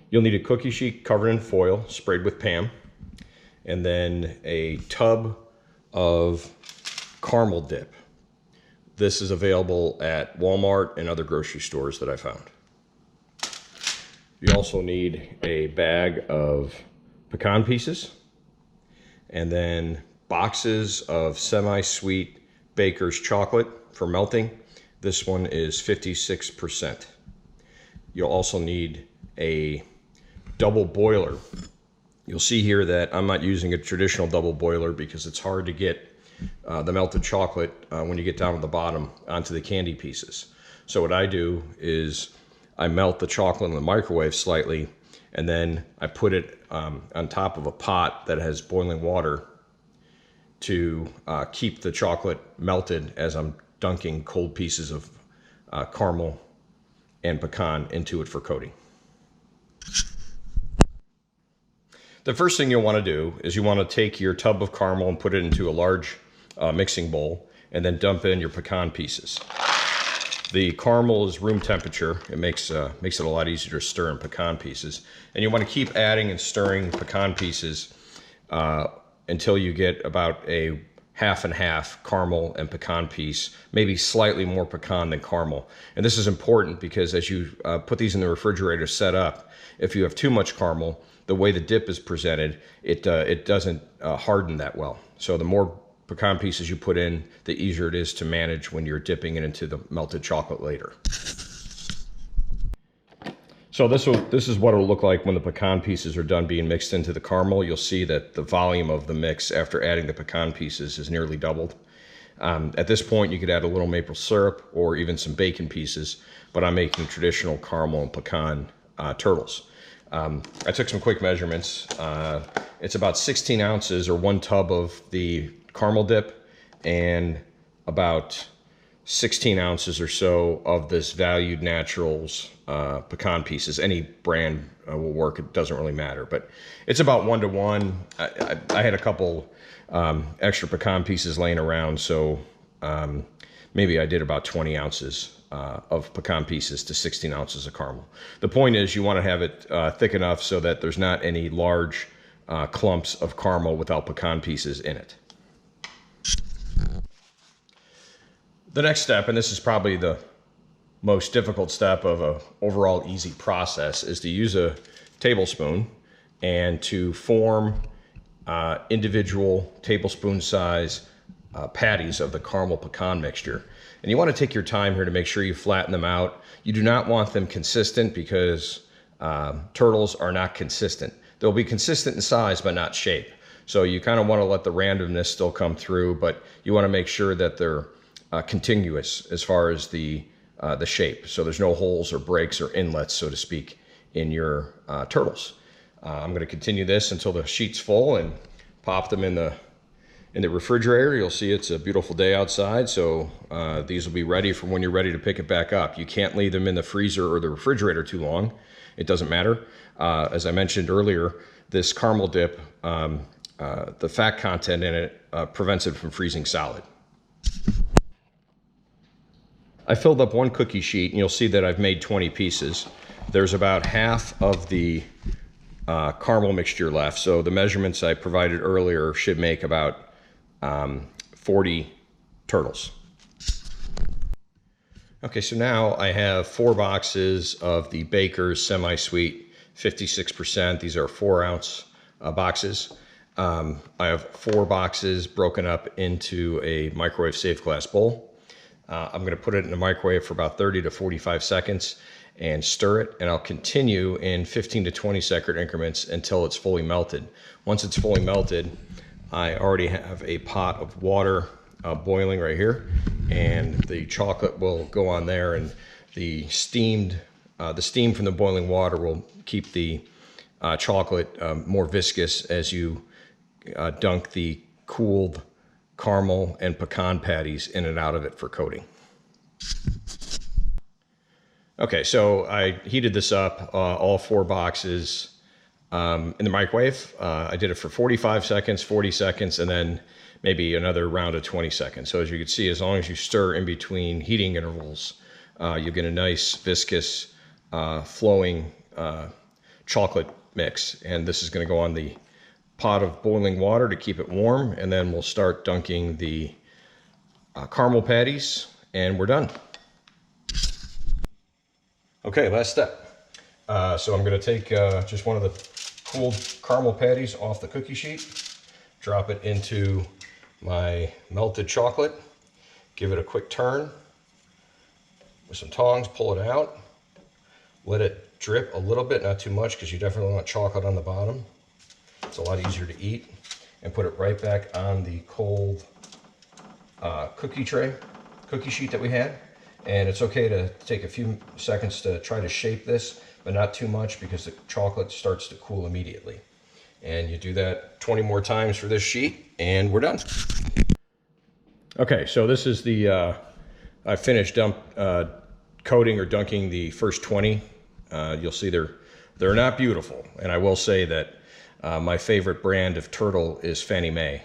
You'll need a cookie sheet covered in foil, sprayed with Pam, and then a tub of caramel dip. This is available at Walmart and other grocery stores that I found. You also need a bag of pecan pieces, and then boxes of semi-sweet Baker's chocolate for melting. This one is 56%. You'll also need a double boiler. You'll see here that I'm not using a traditional double boiler because it's hard to get the melted chocolate when you get down to the bottom onto the candy pieces. So what I do is I melt the chocolate in the microwave slightly, and then I put it on top of a pot that has boiling water to keep the chocolate melted as I'm dunking cold pieces of caramel and pecan into it for coating. The first thing you'll want to do is you want to take your tub of caramel and put it into a large mixing bowl, and then dump in your pecan pieces. The caramel is room temperature. It makes it a lot easier to stir in pecan pieces. And you want to keep adding and stirring pecan pieces until you get about a half and half caramel and pecan piece, maybe slightly more pecan than caramel. And this is important because as you put these in the refrigerator set up, if you have too much caramel, the way the dip is presented, it doesn't harden that well. So the more pecan pieces you put in, the easier it is to manage when you're dipping it into the melted chocolate later. So this is what it'll look like when the pecan pieces are done being mixed into the caramel. You'll see that the volume of the mix after adding the pecan pieces is nearly doubled. At this point, you could add a little maple syrup or even some bacon pieces, but I'm making traditional caramel and pecan turtles. I took some quick measurements. It's about 16 ounces or 1 tub of the caramel dip and about 16 ounces or so of this Valued Naturals pecan pieces. Any brand will work. It doesn't really matter, but it's about 1 to 1. I had a couple extra pecan pieces laying around, so maybe I did about 20 ounces of pecan pieces to 16 ounces of caramel. The point is you want to have it thick enough so that there's not any large clumps of caramel without pecan pieces in it. The next step, and this is probably the most difficult step of an overall easy process, is to use a tablespoon and to form individual tablespoon size patties of the caramel pecan mixture. And you want to take your time here to make sure you flatten them out. You do not want them consistent because turtles are not consistent. They'll be consistent in size but not shape. So you kind of want to let the randomness still come through, but you want to make sure that they're contiguous as far as the shape. So there's no holes or breaks or inlets, so to speak, in your turtles. I'm going to continue this until the sheet's full and pop them in the refrigerator. You'll see it's a beautiful day outside, so these will be ready for when you're ready to pick it back up. You can't leave them in the freezer or the refrigerator too long. It doesn't matter. As I mentioned earlier, this caramel dip, the fat content in it prevents it from freezing solid. I filled up 1 cookie sheet, and you'll see that I've made 20 pieces. There's about half of the caramel mixture left, so the measurements I provided earlier should make about 40 turtles. Okay, so now I have 4 boxes of the Baker's semi-sweet 56%. These are 4-ounce boxes. I have 4 boxes broken up into a microwave-safe glass bowl. I'm going to put it in the microwave for about 30 to 45 seconds and stir it, and I'll continue in 15 to 20 second increments until it's fully melted. Once it's fully melted, I already have a pot of water boiling right here, and the chocolate will go on there, and the steam from the boiling water will keep the chocolate more viscous as you dunk the cooled caramel and pecan patties in and out of it for coating. Okay, so I heated this up, all 4 boxes in the microwave. I did it for 45 seconds, 40 seconds, and then maybe another round of 20 seconds. So as you can see, as long as you stir in between heating intervals, you get a nice viscous flowing chocolate mix. And this is going to go on the pot of boiling water to keep it warm. And then we'll start dunking the caramel patties, and we're done. Okay, last step. So I'm going to take just one of the cooled caramel patties off the cookie sheet, drop it into my melted chocolate, give it a quick turn with some tongs, pull it out, let it drip a little bit, not too much, because you definitely want chocolate on the bottom. It's a lot easier to eat. And put it right back on the cold cookie sheet that we had. And it's okay to take a few seconds to try to shape this, but not too much, because the chocolate starts to cool immediately. And you do that 20 more times for this sheet, and we're done. Okay, so this is the, I finished coating or dunking the first 20. You'll see they're not beautiful. And I will say that my favorite brand of turtle is Fannie Mae.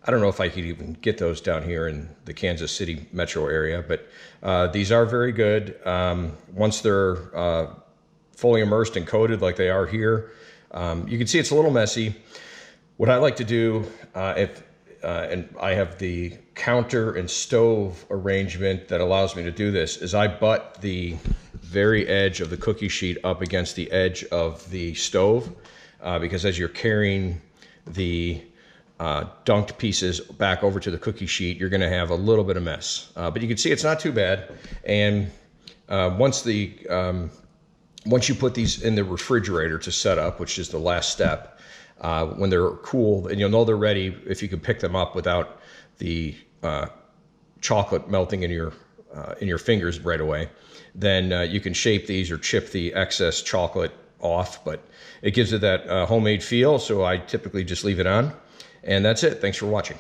I don't know if I could even get those down here in the Kansas City metro area, but these are very good. Once they're fully immersed and coated like they are here, you can see it's a little messy. What I like to do, and I have the counter and stove arrangement that allows me to do this, is I butt the very edge of the cookie sheet up against the edge of the stove, because as you're carrying the dunked pieces back over to the cookie sheet, you're going to have a little bit of mess. But you can see it's not too bad. And once you put these in the refrigerator to set up, which is the last step, when they're cool, and you'll know they're ready if you can pick them up without the chocolate melting in your fingers right away, then you can shape these or chip the excess chocolate off. But it gives it that homemade feel, so I typically just leave it on. And that's it. Thanks for watching.